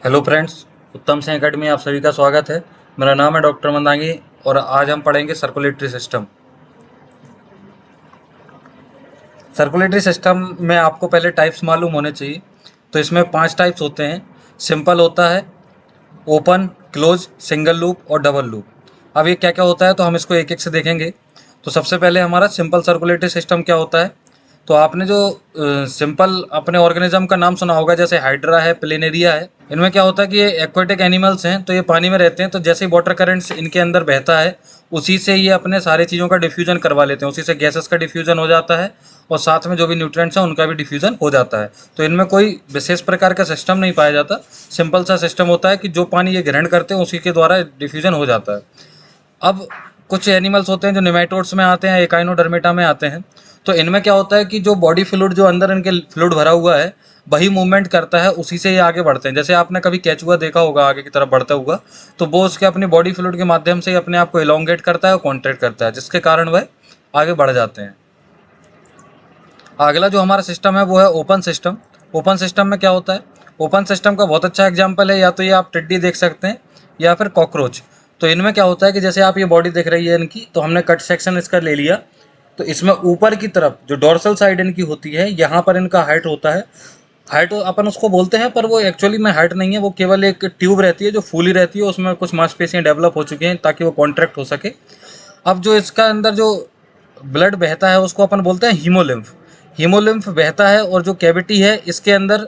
Hello friends, उत्तम Singh academy में आप सभी का स्वागत है। मेरा नाम है डॉक्टर मंदांगी और आज हम पढ़ेंगे सर्कुलेटरी सिस्टम। सर्कुलेटरी सिस्टम में आपको पहले टाइप्स मालूम होने चाहिए। तो इसमें 5 टाइप्स होते हैं। सिंपल होता है, ओपन, क्लोज, सिंगल लूप और डबल लूप। अब ये क्या क्या होता है तो हम इसको एक एक से देखेंगे। तो सबसे पहले हमारा सिंपल सर्कुलेटरी सिस्टम क्या होता है। तो आपने जो सिंपल अपने ऑर्गेनिज्म का नाम सुना होगा, जैसे हाइड्रा है, प्लेनेरिया है। इनमें क्या होता है कि ये एक्वेटिक एनिमल्स हैं, तो ये पानी में रहते हैं। तो जैसे ही वाटर करंट्स इनके अंदर बहता है, उसी से ये अपने सारी चीज़ों का डिफ्यूजन करवा लेते हैं। उसी से गैसेस का डिफ्यूजन हो जाता है और साथ में जो भी न्यूट्रिएंट्स हैं उनका भी डिफ्यूजन हो जाता है। तो इनमें कोई विशेष प्रकार का सिस्टम नहीं पाया जाता। सिंपल सा सिस्टम होता है कि जो पानी ये ग्रहण करते हैं उसी के द्वारा डिफ्यूजन हो जाता है। अब कुछ एनिमल्स होते हैं जो निमेटोड्स में आते हैं, एकाइनोडर्मेटा में आते हैं। तो इनमें क्या होता है कि जो बॉडी फ्लूइड, जो अंदर इनके फ्लूइड भरा हुआ है, वही मूवमेंट करता है, उसी से ये आगे बढ़ते हैं। जैसे आपने कभी केचुआ देखा होगा आगे की तरफ बढ़ता हुआ, तो वो उसके अपनी बॉडी फ्लूइड के माध्यम से ही अपने आप को इलोंगेट करता है और कॉन्ट्रैक्ट करता है, जिसके कारण वह आगे बढ़ जाते हैं। अगला जो हमारा सिस्टम है वो है ओपन सिस्टम। ओपन सिस्टम में क्या होता है, ओपन सिस्टम का बहुत अच्छा एग्जांपल है या तो ये आप टिड्डी देख सकते हैं या फिर कॉकरोच। तो इनमें क्या होता है कि जैसे आप ये बॉडी देख रही है इनकी, तो हमने कट सेक्शन इसका ले लिया। तो इसमें ऊपर की तरफ जो डोर्सल साइड इनकी होती है, यहाँ पर इनका हाइट होता है। हाइट अपन उसको बोलते हैं, पर वो एक्चुअली में हाइट नहीं है, वो केवल एक ट्यूब रहती है जो फूली रहती है, उसमें कुछ मांसपेशियाँ डेवलप हो चुकी हैं ताकि वो कॉन्ट्रैक्ट हो सके। अब जो इसका अंदर जो ब्लड बहता है उसको अपन बोलते हैं हीमोलिम्फ। हीमोलिम्फ बहता है और जो कैविटी है इसके अंदर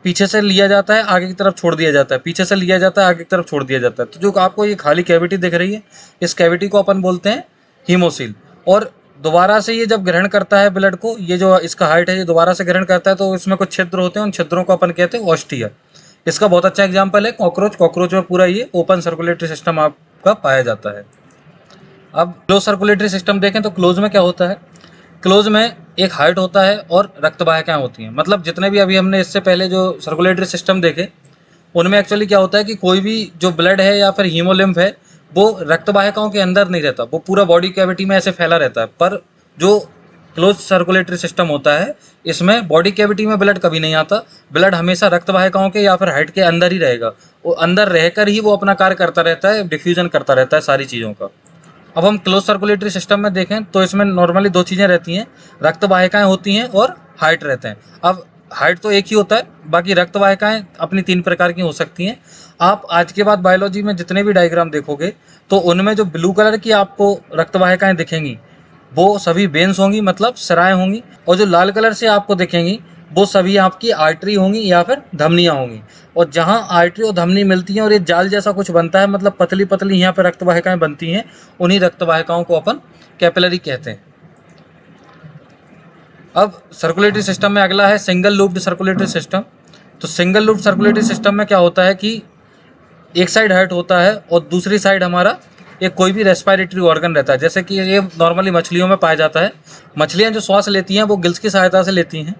पीछे से लिया जाता है, आगे की तरफ छोड़ दिया जाता है, पीछे से लिया जाता है, आगे की तरफ छोड़ दिया जाता है। तो जो आपको ये खाली कैविटी दिख रही है, इस कैविटी को अपन बोलते हैं हीमोसील। और दोबारा से ये जब ग्रहण करता है ब्लड को, ये जो इसका हाइट है ये दोबारा से ग्रहण करता है, तो इसमें कुछ छिद्र होते हैं, उन छिद्रों को अपन कहते हैं ऑस्टिया। इसका बहुत अच्छा एग्जाम्पल है कॉकरोच। कॉकरोच में पूरा ये ओपन सर्कुलेटरी सिस्टम आपका पाया जाता है। अब क्लोज सर्कुलेटरी सिस्टम देखें तो क्लोज में क्या होता है। क्लोज में एक हार्ट होता है और रक्त वाहिकाएं होती हैं। मतलब जितने भी अभी हमने इससे पहले जो सर्कुलेटरी सिस्टम देखे, उनमें एक्चुअली क्या होता है कि कोई भी जो ब्लड है या फिर हीमोलिम्फ है, वो रक्त वाहिकाओं के अंदर नहीं रहता, वो पूरा बॉडी कैविटी में ऐसे फैला रहता है। पर जो क्लोज सर्कुलेटरी सिस्टम होता है, इसमें बॉडी कैविटी में ब्लड कभी नहीं आता। ब्लड हमेशा रक्त वाहिकाओं के या फिर हार्ट के अंदर ही रहेगा। वो अंदर रहकर ही वो अपना कार्य करता रहता है, डिफ्यूजन करता रहता है सारी चीज़ों का। अब हम क्लोज सर्कुलेटरी सिस्टम में देखें तो इसमें नॉर्मली 2 चीज़ें रहती हैं, रक्त वाहिकाएं होती हैं और हार्ट रहते हैं। अब हार्ट तो एक ही होता है, बाकी रक्त वाहिकाएं अपनी 3 प्रकार की हो सकती हैं। आप आज के बाद बायोलॉजी में जितने भी डायग्राम देखोगे, तो उनमें जो ब्लू कलर की आपको रक्त वाहिकाएं दिखेंगी, वो सभी वेन्स होंगी, मतलब सराएं होंगी। और जो लाल कलर से आपको दिखेंगी, वो सभी आपकी आर्टरी होंगी या फिर धमनियाँ होंगी। और जहाँ आर्टरी और धमनी मिलती हैं और ये जाल जैसा कुछ बनता है, मतलब पतली पतली यहाँ पे रक्त वाहिकाएं बनती हैं, उन्हीं रक्त वाहिकाओं को अपन कैपिलरी कहते हैं। अब सर्कुलेटरी सिस्टम में अगला है सिंगल लूप्ड सर्कुलेटरी सिस्टम। तो सिंगल लूप्ड सर्कुलेटरी सिस्टम में क्या होता है कि एक साइड हार्ट होता है और दूसरी साइड हमारा एक कोई भी रेस्पिरेटरी ऑर्गन रहता है। जैसे कि ये नॉर्मली मछलियों में पाया जाता है। मछलियाँ जो श्वास लेती हैं वो गिल्स की सहायता से लेती हैं।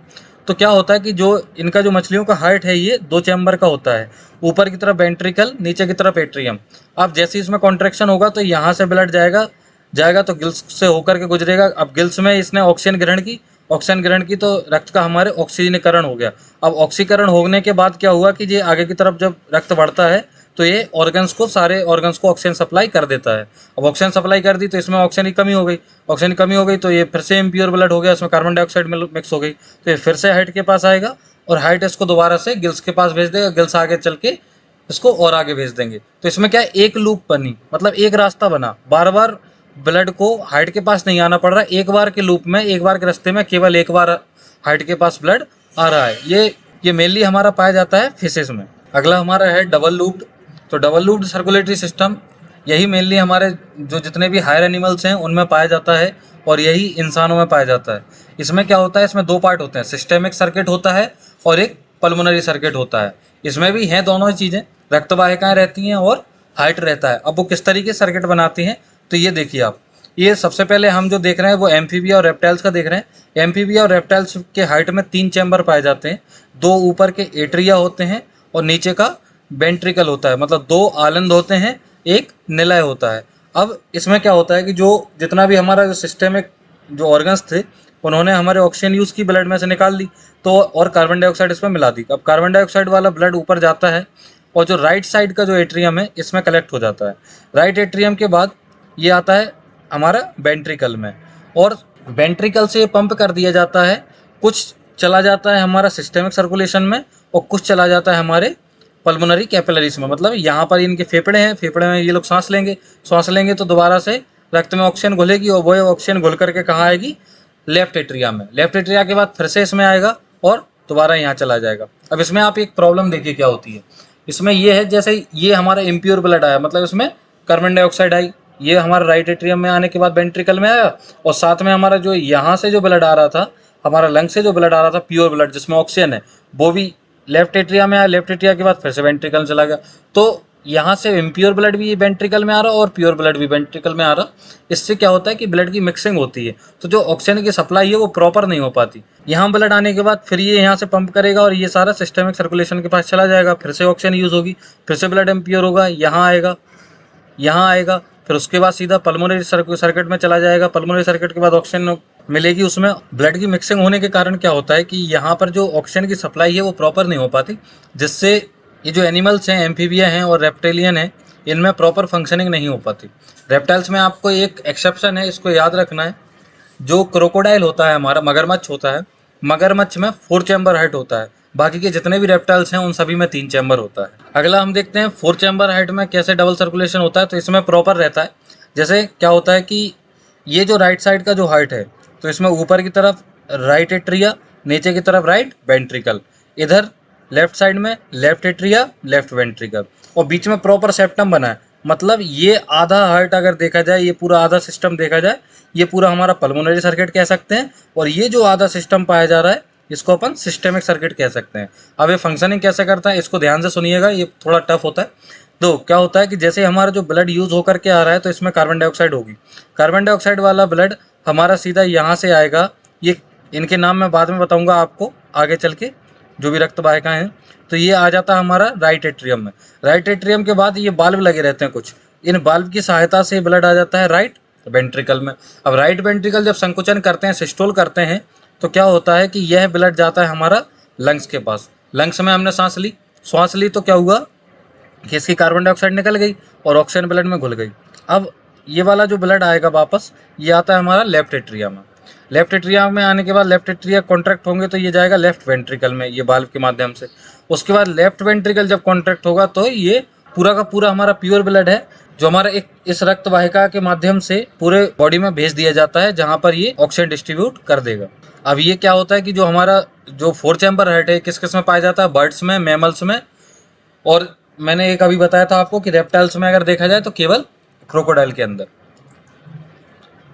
तो क्या होता है कि जो इनका जो मछलियों का हार्ट है ये 2 चैम्बर का होता है, ऊपर की तरफ वेंट्रिकल, नीचे की तरफ एट्रियम। अब जैसे इसमें कॉन्ट्रैक्शन होगा तो यहाँ से ब्लड जाएगा जाएगा तो गिल्स से होकर के गुजरेगा। अब गिल्स में इसने ऑक्सीजन ग्रहण की तो रक्त का हमारे ऑक्सीजनीकरण हो गया। अब ऑक्सीकरण होने के बाद क्या हुआ कि ये आगे की तरफ जब रक्त बढ़ता है तो ये ऑर्गन्स को, सारे ऑर्गन्स को ऑक्सीजन सप्लाई कर देता है। अब ऑक्सीजन सप्लाई कर दी तो इसमें ऑक्सीजन की कमी हो गई। ऑक्सीजन की कमी हो गई तो ये फिर से इम्प्योर ब्लड हो गया, इसमें कार्बन डाइऑक्साइड मिक्स हो गई, तो ये फिर से हार्ट के पास आएगा और हार्ट इसको दोबारा से गिल्स के पास भेज देगा। गिल्स आगे चल के इसको और आगे भेज देंगे। तो इसमें क्या है, एक लूप बनी, मतलब एक रास्ता बना। बार बार ब्लड को हार्ट के पास नहीं आना पड़ रहा, एक बार के लूप में, एक बार के रास्ते में केवल एक बार हार्ट के पास ब्लड आ रहा है। ये मेनली हमारा पाया जाता है फिशेस में। अगला हमारा है डबल लूप्ड। तो डबल लूप्ड सर्कुलेटरी सिस्टम, यही मेनली हमारे जो जितने भी हायर एनिमल्स हैं उनमें पाया जाता है और यही इंसानों में पाया जाता है। इसमें क्या होता है, इसमें 2 पार्ट होते हैं, सिस्टेमिक सर्किट होता है और एक पल्मोनरी सर्किट होता है। इसमें भी हैं दोनों ही चीज़ें, रक्त वाहिकाएं रहती हैं और हार्ट रहता है। अब वो किस तरीके से सर्किट बनाती हैं, तो ये देखिए आप। ये सबसे पहले हम जो देख रहे हैं वो एम्फीबिया और रेप्टाइल्स का देख रहे हैं। एम्फीबिया और रेप्टाइल्स के हार्ट में 3 चैम्बर पाए जाते हैं। 2 ऊपर के एट्रिया होते हैं और नीचे का वेंट्रिकल होता है, मतलब 2 आलंद होते हैं, एक निलय होता है। अब इसमें क्या होता है कि जो जितना भी हमारा जो सिस्टेमिक जो ऑर्गन्स थे, उन्होंने हमारे ऑक्सीजन यूज़ की, ब्लड में से निकाल दी, तो और कार्बन डाइऑक्साइड इसमें मिला दी। अब कार्बन डाइऑक्साइड वाला ब्लड ऊपर जाता है और जो राइट साइड का जो एट्रियम है इसमें कलेक्ट हो जाता है। राइट एट्रियम के बाद ये आता है हमारा वेंट्रिकल में, और वेंट्रिकल से पंप कर दिया जाता है, कुछ चला जाता है हमारा सिस्टेमिक सर्कुलेशन में और कुछ चला जाता है हमारे पल्मोनरी कैपिलरीज में। मतलब यहाँ पर इनके फेफड़े हैं, फेफड़े में ये लोग सांस लेंगे तो दोबारा से रक्त में ऑक्सीजन घुलेगी और वो ऑक्सीजन घुल करके कहाँ आएगी, लेफ्ट एट्रिया में। लेफ्ट एट्रिया के बाद फिर से इसमें आएगा और दोबारा यहाँ चला जाएगा। अब इसमें आप एक प्रॉब्लम देखिए क्या होती है, इसमें ये है जैसे ये हमारा इम्प्योर ब्लड आया, मतलब इसमें कार्बन डाइऑक्साइड आई, ये हमारा राइट एट्रियम में आने के बाद वेंट्रिकल में आया, और साथ में हमारा जो यहाँ से जो ब्लड आ रहा था, हमारा लंग से जो ब्लड आ रहा था प्योर ब्लड जिसमें ऑक्सीजन है, वो भी लेफ्ट एट्रिया में आया। लेफ्ट एट्रिया के बाद फिर से वेंट्रिकल में चला गया। तो यहाँ से इम्प्योर ब्लड भी वेंट्रिकल में आ रहा और प्योर ब्लड भी वेंट्रिकल में आ रहा। इससे क्या होता है कि ब्लड की मिक्सिंग होती है, तो जो ऑक्सीजन की सप्लाई है वो प्रॉपर नहीं हो पाती। यहाँ ब्लड आने के बाद फिर ये यहाँ से पंप करेगा और ये सारा सिस्टेमिक सर्कुलेशन के पास चला जाएगा, फिर से ऑक्सीजन यूज होगी, फिर से ब्लड इम्प्योर होगा, यहाँ आएगा, फिर उसके बाद सीधा पल्मोनरी सर्किट में चला जाएगा। पल्मोनरी सर्किट के बाद ऑक्सीजन मिलेगी उसमें। ब्लड की मिक्सिंग होने के कारण क्या होता है कि यहाँ पर जो ऑक्सीजन की सप्लाई है वो प्रॉपर नहीं हो पाती, जिससे ये जो एनिमल्स हैं, एम्फीबिया हैं और रेप्टेलियन हैं, इनमें प्रॉपर फंक्शनिंग नहीं हो पाती। रेप्टाइल्स में आपको एक एक्सेप्शन है, इसको याद रखना है। जो क्रोकोडाइल होता है हमारा, मगरमच्छ होता है, मगरमच्छ में 4 चैम्बर हार्ट होता है, बाकी के जितने भी रेप्टाइल्स हैं उन सभी में 3 चैम्बर होता है। अगला हम देखते हैं 4 चैम्बर हार्ट में कैसे डबल सर्कुलेशन होता है। तो इसमें प्रॉपर रहता है, जैसे क्या होता है कि ये जो राइट साइड का जो हार्ट है, तो इसमें ऊपर की तरफ राइट एट्रिया, नीचे की तरफ राइट वेंट्रिकल, इधर लेफ्ट साइड में लेफ्ट एट्रिया, लेफ्ट वेंट्रिकल, और बीच में प्रॉपर सेप्टम बना है। मतलब ये आधा हार्ट अगर देखा जाए, ये पूरा आधा सिस्टम देखा जाए, ये पूरा हमारा पल्मोनरी सर्किट कह सकते हैं, और ये जो आधा सिस्टम पाया जा रहा है इसको अपन सिस्टेमिक सर्किट कह सकते हैं। अब ये फंक्शनिंग कैसे करता है इसको ध्यान से सुनिएगा, ये थोड़ा टफ होता है। तो क्या होता है कि जैसे हमारा जो ब्लड यूज होकर के आ रहा है तो इसमें कार्बन डाइऑक्साइड होगी, कार्बन डाइऑक्साइड वाला ब्लड हमारा सीधा यहाँ से आएगा। ये इनके नाम मैं बाद में बताऊंगा आपको आगे चल के, जो भी रक्त वाहिकाएं हैं। तो ये आ जाता है हमारा राइट एट्रियम में। राइट एट्रियम के बाद ये बाल्ब लगे रहते हैं कुछ, इन बाल्ब की सहायता से ब्लड आ जाता है राइट वेंट्रिकल में। अब राइट वेंट्रिकल जब संकुचन करते हैं, सिस्टोल करते हैं, तो क्या होता है कि यह ब्लड जाता है हमारा लंग्स के पास। लंग्स में हमने सांस ली तो क्या हुआ कि इसकी कार्बन डाइऑक्साइड निकल गई और ऑक्सीजन ब्लड में घुल गई। अब ये वाला जो ब्लड आएगा वापस, ये आता है हमारा लेफ्ट एट्रिया में। लेफ्ट एट्रिया में आने के बाद लेफ्ट एट्रिया कॉन्ट्रैक्ट होंगे तो ये जाएगा लेफ्ट वेंट्रिकल में, ये बाल्ब के माध्यम से। उसके बाद लेफ्ट वेंट्रिकल जब कॉन्ट्रैक्ट होगा तो ये पूरा का पूरा हमारा प्योर ब्लड है, जो हमारा एक इस रक्त वाहिका के माध्यम से पूरे बॉडी में भेज दिया जाता है, जहाँ पर ये ऑक्सीजन डिस्ट्रीब्यूट कर देगा। अब ये क्या होता है कि जो हमारा जो 4 चैम्बर हार्ट है किस किस में पाया जाता है, बर्ड्स में, मैमल्स में, और मैंने एक अभी बताया था आपको कि रेप्टाइल्स में अगर देखा जाए तो केवल क्रोकोडाइल के अंदर।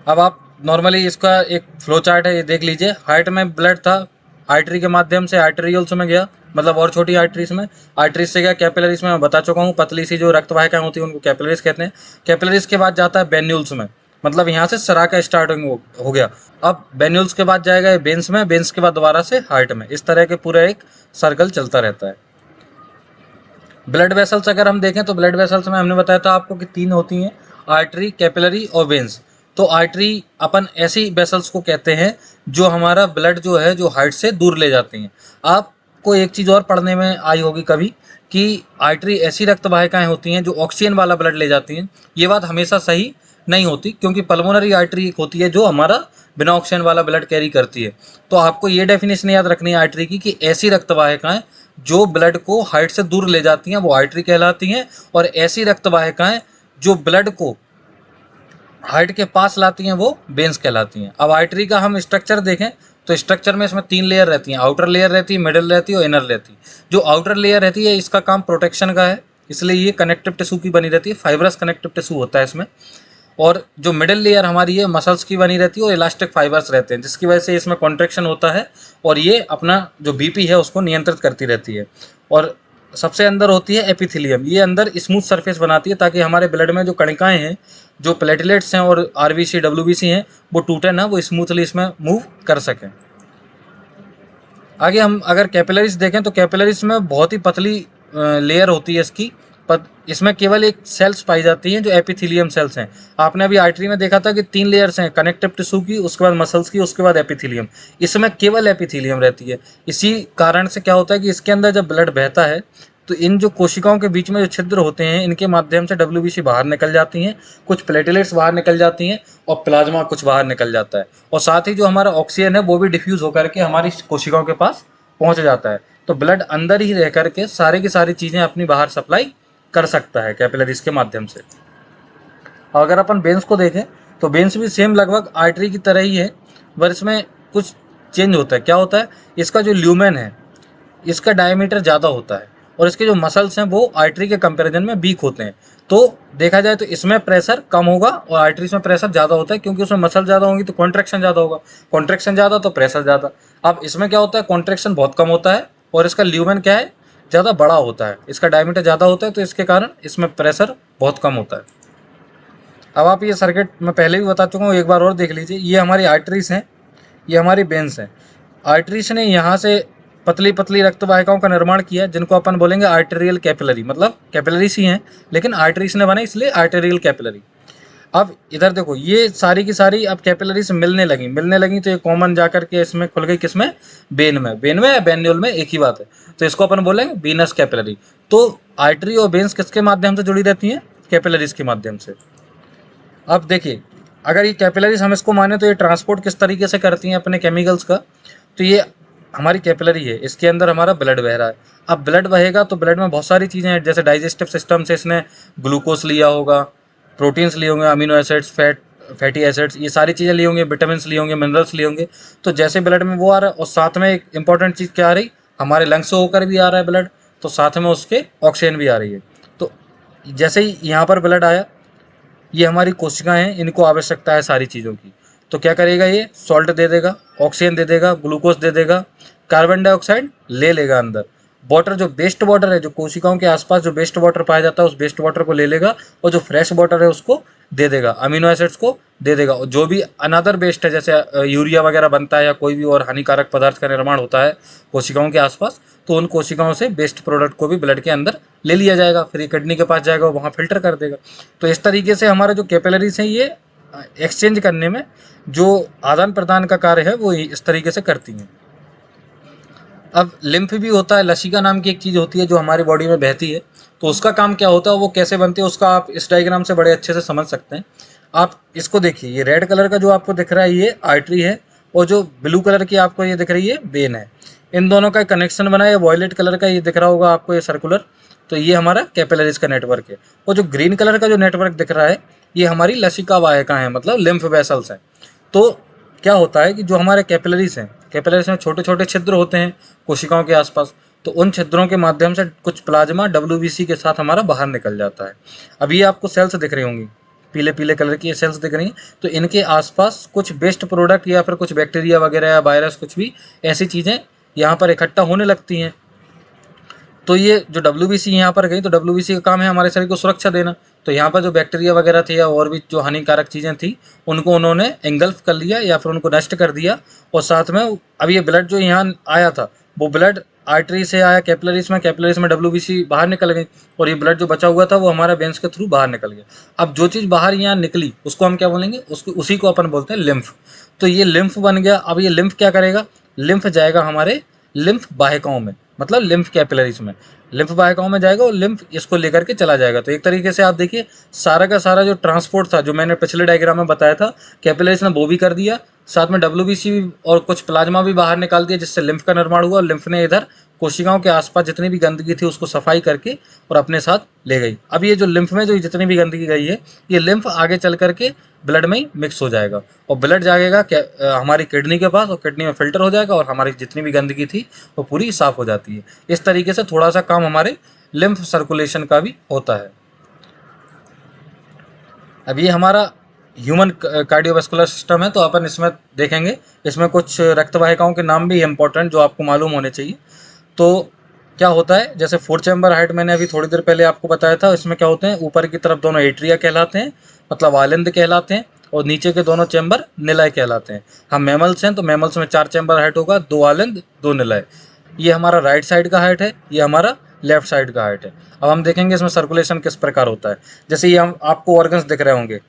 अब आप नॉर्मली इसका एक फ्लो चार्ट है, ये देख लीजिए। हार्ट में ब्लड था, आर्टरी के माध्यम से आर्टेरियोल्स में गया, मतलब और छोटी आर्टरीज में, आर्टरीज से गया कैपिलरीज में। मैं बता चुका हूँ, पतली सी जो रक्त वाहिकाएं होती है उनको कैपिलरीज कहते हैं। कैपिलरीज के बाद जाता है वेन्यूल्स में, मतलब यहाँ से सराका स्टार्टिंग हो गया। अब वेन्यूल्स के बाद जाएगा वेन्स में, वेन्स के बाद दोबारा से हार्ट में। इस तरह के पूरा एक सर्कल चलता रहता है। ब्लड वेसल्स अगर हम देखें तो ब्लड वेसल्स में हमने बताया था आपको कि 3 होती हैं, आर्टरी, कैपिलरी और वेन्स। तो आर्टरी अपन ऐसी वेसल्स को कहते हैं जो हमारा ब्लड जो है जो हार्ट से दूर ले जाती हैं। आपको एक चीज़ और पढ़ने में आई होगी कभी कि आर्टरी ऐसी रक्त वाहिकाएं होती हैं जो ऑक्सीजन वाला ब्लड ले जाती हैं। ये बात हमेशा सही नहीं होती, क्योंकि पल्मोनरी आर्टरी एक होती है जो हमारा बिना ऑक्सीजन वाला ब्लड कैरी करती है। तो आपको ये डेफिनेशन याद रखनी है आर्टरी की कि ऐसी रक्त वाहिकाएं जो ब्लड को हार्ट से दूर ले जाती हैं वो आर्टरी कहलाती हैं, और ऐसी रक्त वाहिकाएं जो ब्लड को हार्ट के पास लाती हैं वो वेन्स कहलाती हैं। अब आर्टरी का हम स्ट्रक्चर देखें तो स्ट्रक्चर में इसमें 3 लेयर रहती हैं, आउटर लेयर रहती है, मिडिल रहती है और इनर रहती है। जो आउटर लेयर रहती है इसका काम प्रोटेक्शन का है, इसलिए ये कनेक्टिव टिश्यू की बनी रहती है, फाइब्रस कनेक्टिव टिश्यू होता है इसमें। और जो मिडिल लेयर हमारी है मसल्स की बनी रहती है और इलास्टिक फाइबर्स रहते हैं, जिसकी वजह से इसमें कॉन्ट्रैक्शन होता है और ये अपना जो बीपी है उसको नियंत्रित करती रहती है। और सबसे अंदर होती है एपिथेलियम, ये अंदर स्मूथ सरफेस बनाती है ताकि हमारे ब्लड में जो कणिकाएं हैं, जो प्लेटलेट्स हैं और आरबीसी डब्ल्यूबीसी हैं, वो टूटे ना, वो स्मूथली इसमें मूव कर सकें। आगे हम अगर कैपिलरीज देखें तो कैपिलरीज में बहुत ही पतली लेयर होती है इसकी, पर इसमें केवल एक सेल्स पाई जाती हैं जो एपिथेलियम सेल्स हैं। आपने अभी आर्टरी में देखा था कि 3 लेयर्स हैं, कनेक्टिव टिश्यू की, उसके बाद मसल्स की, उसके बाद एपिथेलियम। इसमें केवल एपिथेलियम रहती है। इसी कारण से क्या होता है कि इसके अंदर जब ब्लड बहता है तो इन जो कोशिकाओं के बीच में जो छिद्र होते हैं, इनके माध्यम से डब्ल्यूबीसी बाहर निकल जाती हैं, कुछ प्लेटलेट्स बाहर निकल जाती हैं और प्लाज्मा कुछ बाहर निकल जाता है, और साथ ही जो हमारा ऑक्सीजन है वो भी डिफ्यूज होकर के हमारी कोशिकाओं के पास पहुंच जाता है। तो ब्लड अंदर ही रह करके सारी की सारी चीज़ें अपनी बाहर सप्लाई कर सकता है कैपिलरीज के माध्यम से। अगर अपन बेंस को देखें तो बेंस भी सेम लगभग आर्टरी की तरह ही है, पर इसमें कुछ चेंज होता है। क्या होता है, इसका जो ल्यूमेन है इसका डायमीटर ज़्यादा होता है और इसके जो मसल्स हैं वो आर्टरी के कंपैरिजन में वीक होते हैं। तो देखा जाए तो इसमें प्रेशर कम होगा और आर्टरीज में प्रेशर ज़्यादा होता है, क्योंकि उसमें मसल ज़्यादा होंगी तो कॉन्ट्रैक्शन ज़्यादा होगा, कॉन्ट्रैक्शन ज़्यादा तो प्रेशर ज़्यादा। अब इसमें क्या होता है, कॉन्ट्रैक्शन बहुत कम होता है और इसका ल्यूमेन क्या है, ज़्यादा बड़ा होता है, इसका डायमीटर ज़्यादा होता है, तो इसके कारण इसमें प्रेशर बहुत कम होता है। अब आप ये सर्किट मैं पहले भी बता चुका हूँ, एक बार और देख लीजिए। ये हमारी आर्टरीज हैं, ये हमारी वेन्स हैं। आर्टरीज ने यहाँ से पतली पतली रक्त वाहिकाओं का निर्माण किया, जिनको अपन बोलेंगे आर्टेरियल कैपिलरी, मतलब कैपिलरीज ही हैं लेकिन आर्टरीज ने बनाई इसलिए आर्टेरियल कैपिलरी। अब इधर देखो, ये सारी की सारी अब कैपिलरीज मिलने लगी तो ये कॉमन जाकर के इसमें खुल गई, किसमें, वेन में या वेन्यूल में, एक ही बात है। तो इसको अपन बोलेंगे वीनस कैपिलरी। तो आर्टरी और वेन्स किसके माध्यम से जुड़ी रहती हैं, कैपिलरीज के माध्यम से। अब देखिए, अगर ये कैपिलरीज हम इसको माने तो ये ट्रांसपोर्ट किस तरीके से करती हैं अपने केमिकल्स का, तो ये हमारी कैपिलरी है, इसके अंदर हमारा ब्लड बह रहा है। अब ब्लड बहेगा तो ब्लड में बहुत सारी चीज़ें हैं, जैसे डाइजेस्टिव सिस्टम से इसने ग्लूकोज लिया होगा, प्रोटीन्स लिए होंगे, अमीनो एसिड्स, फैटी एसिड्स, ये सारी चीज़ें लिए होंगे, विटामिन लिए होंगे, मिनरल्स लिए होंगे। तो जैसे ब्लड में वो आ रहा है और साथ में एक इंपॉर्टेंट चीज़ क्या आ रही, हमारे लंग्स से होकर भी आ रहा है ब्लड, तो साथ में उसके ऑक्सीजन भी आ रही है। तो जैसे ही यहाँ पर ब्लड आया, ये हमारी कोशिकाएं हैं, इनको आवश्यकता है सारी चीज़ों की, तो क्या करेगा, ये सॉल्ट दे देगा, ऑक्सीजन दे देगा, ग्लूकोज दे देगा, कार्बन डाइऑक्साइड ले लेगा अंदर, वाटर जो वेस्ट वाटर है, जो कोशिकाओं के आसपास जो वेस्ट वाटर पाया जाता है उस वेस्ट वाटर को ले लेगा और जो फ्रेश वाटर है उसको दे देगा, अमीनो एसिड्स को दे देगा। और जो भी अनदर वेस्ट है, जैसे यूरिया वगैरह बनता है या कोई भी और हानिकारक पदार्थ का निर्माण होता है कोशिकाओं के आसपास, तो उन कोशिकाओं से वेस्ट प्रोडक्ट को भी ब्लड के अंदर ले लिया जाएगा, फिर ये किडनी के पास जाएगा, वहाँ फिल्टर कर देगा। तो इस तरीके से हमारा जो कैपिलरीज हैं ये एक्सचेंज करने में जो आदान प्रदान का कार्य है वो इस तरीके से करती हैं। अब लिम्फ भी होता है, लसिका नाम की एक चीज़ होती है जो हमारी बॉडी में बहती है, तो उसका काम क्या होता है, वो कैसे बनती है, उसका आप इस डायग्राम से बड़े अच्छे से समझ सकते हैं। आप इसको देखिए, ये रेड कलर का जो आपको दिख रहा है ये आर्टरी है, और जो ब्लू कलर की आपको ये दिख रही है वेन है। इन दोनों का कनेक्शन बना है, वॉयलेट कलर का ये दिख रहा होगा आपको, ये सर्कुलर, तो ये हमारा कैपिलरीज का नेटवर्क है। और जो ग्रीन कलर का जो नेटवर्क दिख रहा है ये हमारी लसिका वाहिका है, मतलब लिम्फ वेसल्स हैं। तो क्या होता है कि जो हमारे कैपिलरीज हैं, कैपिलरीज में छोटे छोटे छिद्र होते हैं कोशिकाओं के आसपास, तो उन छिद्रों के माध्यम से कुछ प्लाज्मा डब्ल्यूबीसी के साथ हमारा बाहर निकल जाता है। अब ये आपको सेल्स दिख रही होंगी, पीले पीले कलर की ये सेल्स दिख रही हैं, तो इनके आसपास कुछ वेस्ट प्रोडक्ट या फिर कुछ बैक्टीरिया वगैरह या वायरस, कुछ भी ऐसी चीज़ें यहाँ पर इकट्ठा होने लगती हैं। तो ये जो डब्ल्यूबीसी यहाँ पर गई, तो डब्ल्यूबीसी का काम है हमारे शरीर को सुरक्षा देना। तो यहाँ पर जो बैक्टीरिया वगैरह थे या और भी जो हानिकारक चीज़ें थी, उनको उन्होंने एंगल्फ कर लिया या फिर उनको नष्ट कर दिया। और साथ में अब ये ब्लड जो यहाँ आया था वो ब्लड आर्टरी से आया कैपिलरीज में डब्ल्यूबीसी बाहर निकल गई, और ये ब्लड जो बचा हुआ था वो हमारा वेन्स के थ्रू बाहर निकल गया। अब जो चीज़ बाहर यहाँ निकली उसको हम क्या बोलेंगे, उसको उसी को अपन बोलते हैं लिम्फ। तो ये लिम्फ बन गया। अब ये लिम्फ क्या करेगा, लिम्फ जाएगा हमारे लिम्फ वाहिकाओं में, मतलब लिम्फ कैपिलरीज में, लिम्फ वाहिकाओं में जाएगा और लिम्फ इसको लेकर के चला जाएगा। तो एक तरीके से आप देखिए, सारा का सारा जो ट्रांसपोर्ट था, जो मैंने पिछले डायग्राम में बताया था, कैपिलरीज ने वो भी कर दिया, साथ में डब्ल्यूबीसी और कुछ प्लाज्मा भी बाहर निकाल दिया, जिससे लिम्फ का निर्माण हुआ। और लिम्फ ने इधर कोशिकाओं के आसपास जितनी भी गंदगी थी उसको सफाई करके और अपने साथ ले गई। अब ये जो लिम्फ में जो जितनी भी गंदगी गई है, ये लिम्फ आगे चल करके ब्लड में ही मिक्स हो जाएगा और ब्लड जाएगा हमारी किडनी के पास, और किडनी में फिल्टर हो जाएगा और हमारी जितनी भी गंदगी थी वो पूरी साफ हो जाती है। इस तरीके से थोड़ा सा काम हमारे लिम्फ सर्कुलेशन का भी होता है। अब ये हमारा ह्यूमन कार्डियोवास्कुलर सिस्टम है, तो अपन इसमें देखेंगे, इसमें कुछ रक्त वाहिकाओं के नाम भी इंपॉर्टेंट जो आपको मालूम होने चाहिए। तो क्या होता है, जैसे 4 चैम्बर हार्ट मैंने अभी थोड़ी देर पहले आपको बताया था, इसमें क्या होते हैं, ऊपर की तरफ दोनों एट्रिया कहलाते हैं, मतलब आलिंद कहलाते हैं, और नीचे के दोनों चैम्बर निलय कहलाते हैं। हम मैमल्स हैं तो मैमल्स में 4 चैम्बर हार्ट होगा, 2 आलिंद 2 निलय। ये हमारा राइट साइड का हार्ट है, ये हमारा लेफ्ट साइड का हार्ट है। अब हम देखेंगे इसमें सर्कुलेशन किस प्रकार होता है। जैसे ये हम आपको ऑर्गन्स दिख रहे होंगे,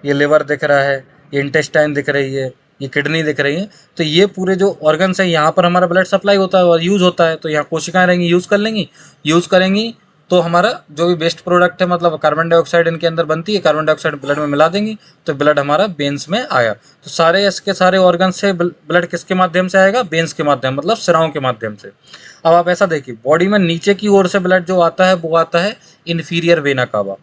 ये लिवर दिख रहा है, ये इंटेस्टाइन दिख रही है, ये किडनी दिख रही है। तो ये पूरे जो ऑर्गन्स हैं यहाँ पर हमारा ब्लड सप्लाई होता है और यूज़ होता है। तो यहाँ कोशिकाएं रहेंगी, यूज़ कर लेंगी, यूज़ करेंगी तो हमारा जो भी वेस्ट प्रोडक्ट है मतलब कार्बन डाइऑक्साइड इनके अंदर बनती है, कार्बन डाइऑक्साइड ब्लड में मिला देंगी तो ब्लड हमारा वेन्स में आया। तो सारे इसके सारे ऑर्गन्स से ब्लड किसके माध्यम से आएगा? वेन्स के माध्यम, मतलब सिराओं के माध्यम से। अब आप ऐसा देखिए, बॉडी में नीचे की ओर से ब्लड जो आता है वो आता है इन्फीरियर वेना कावा।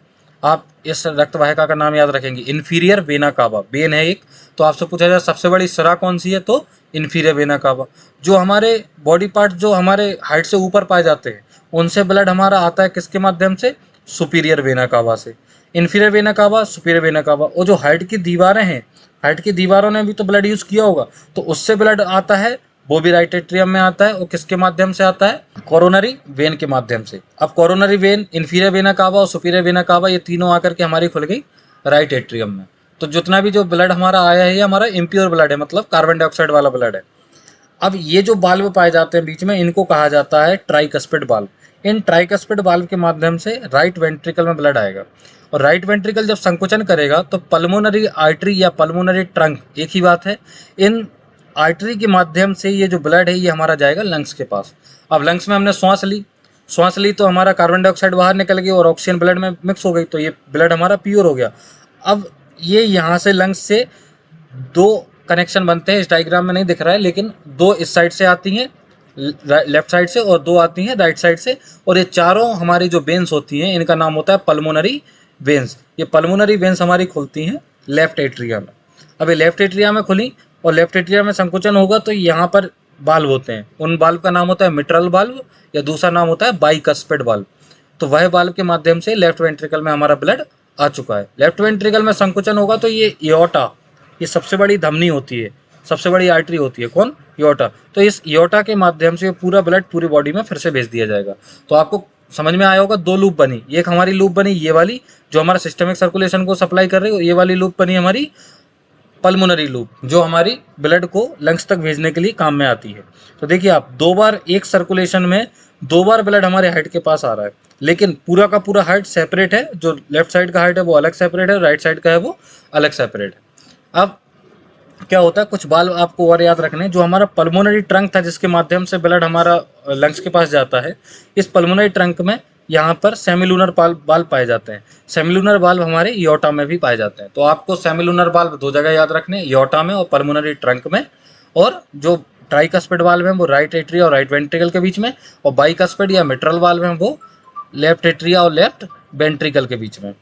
आप इस रक्त वाहिका का नाम याद रखेंगे, इन्फीरियर वेना कावा। वेन है एक, तो आपसे पूछा जाए सबसे बड़ी सिरा कौन सी है, तो इन्फीरियर वेना कावा। जो हमारे बॉडी पार्ट जो हमारे हाइट से ऊपर पाए जाते हैं उनसे ब्लड हमारा आता है किसके माध्यम से? सुपीरियर वेना कावा से। Inferior vena cava, superior vena cava. और जो हाइट की दीवारें हैं, हाइट की दीवारों ने भी तो ब्लड यूज़ किया होगा, तो उससे ब्लड आता है, वो भी राइट एट्रियम में आता है। और किसके माध्यम से आता है? कोरोनरी वेन के माध्यम से। अब coronary when, inferior vena cava और सुपीरियर वेना कावा, ये तीनों आकर के हमारी खुल गई राइट एट्रियम में। तो जितना भी जो ब्लड हमारा आया है ये हमारा इम्प्योर ब्लड है, मतलब कार्बन डाइऑक्साइड वाला ब्लड है। अब ये जो बाल्व पाए जाते हैं बीच में, इनको कहा जाता है ट्राइकस्पिड बाल्व। इन ट्राइकस्पिड बाल्व के माध्यम से राइट वेंट्रिकल में ब्लड आएगा। और राइट वेंट्रिकल जब संकुचन करेगा तो पल्मोनरी आर्टरी या पल्मोनरी ट्रंक, एक ही बात है, इन आर्टरी के माध्यम से ये जो ब्लड है ये हमारा जाएगा लंग्स के पास। अब लंग्स में हमने श्वास ली तो हमारा कार्बन डाइऑक्साइड बाहर निकल गई और ऑक्सीजन ब्लड में मिक्स हो गई, तो ये ब्लड हमारा प्योर हो गया। अब ये यहाँ से लंग्स से दो कनेक्शन बनते हैं, इस डायग्राम में नहीं दिख रहा है, लेकिन दो इस साइड से आती हैं लेफ्ट साइड से और दो आती हैं राइट साइड से। और ये चारों हमारी जो वेन्स होती हैं इनका नाम होता है पल्मोनरी वेन्स। ये पल्मोनरी वेन्स हमारी खुलती हैं लेफ्ट एट्रिया में। अब ये लेफ्ट एट्रिया में खुली और लेफ्ट एट्रिया में संकुचन होगा तो यहाँ पर बाल्व होते हैं, उन बाल्व का नाम होता है मिट्रल बाल्व या दूसरा नाम होता है बाइकस्पिड बाल्व। तो वह बाल्व के माध्यम से लेफ्ट वेंट्रिकल में हमारा ब्लड आ चुका है। लेफ्ट वेंट्रिकल में संकुचन होगा तो ये एओर्टा, ये सबसे बड़ी धमनी होती है, सबसे बड़ी आर्टरी होती है, कौन? एओर्टा। तो इस एओर्टा के माध्यम से पूरा ब्लड पूरी बॉडी में फिर से भेज दिया जाएगा। तो आपको समझ में आया होगा, दो लूप बनी, एक हमारी लूप बनी ये वाली जो हमारा सिस्टमिक सर्कुलेशन को सप्लाई कर रही है, ये वाली लूप बनी हमारी पल्मोनरी लूप जो हमारी ब्लड को लंग्स तक भेजने के लिए काम में आती है। तो देखिए आप, दो बार एक सर्कुलेशन में दो बार ब्लड हमारे हार्ट के पास आ रहा है, लेकिन पूरा का पूरा हार्ट सेपरेट है। जो लेफ्ट साइड का हार्ट है वो अलग सेपरेट है, राइट साइड का है वो अलग सेपरेट है। अब क्या होता है, कुछ बाल्व आपको और याद रखने, जो हमारा पल्मोनरी ट्रंक था जिसके माध्यम से ब्लड हमारा लंग्स के पास जाता है, इस पल्मोनरी ट्रंक में यहाँ पर सेमिलुनर बाल्व पाए जाते हैं। सेमिलुनर बाल्व हमारे एओर्टा में भी पाए जाते हैं। तो आपको सेमिलुनर बाल्व दो जगह याद रखने, एओर्टा में और पल्मोनरी ट्रंक में। और जो ट्राइकस्पिड बाल्व है वो राइट एट्रिया और राइट वेंट्रिकल के बीच में, और बाइकस्पिड या मिट्रल बाल्व है वो लेफ्ट एट्रिया और लेफ्ट वेंट्रिकल के बीच में।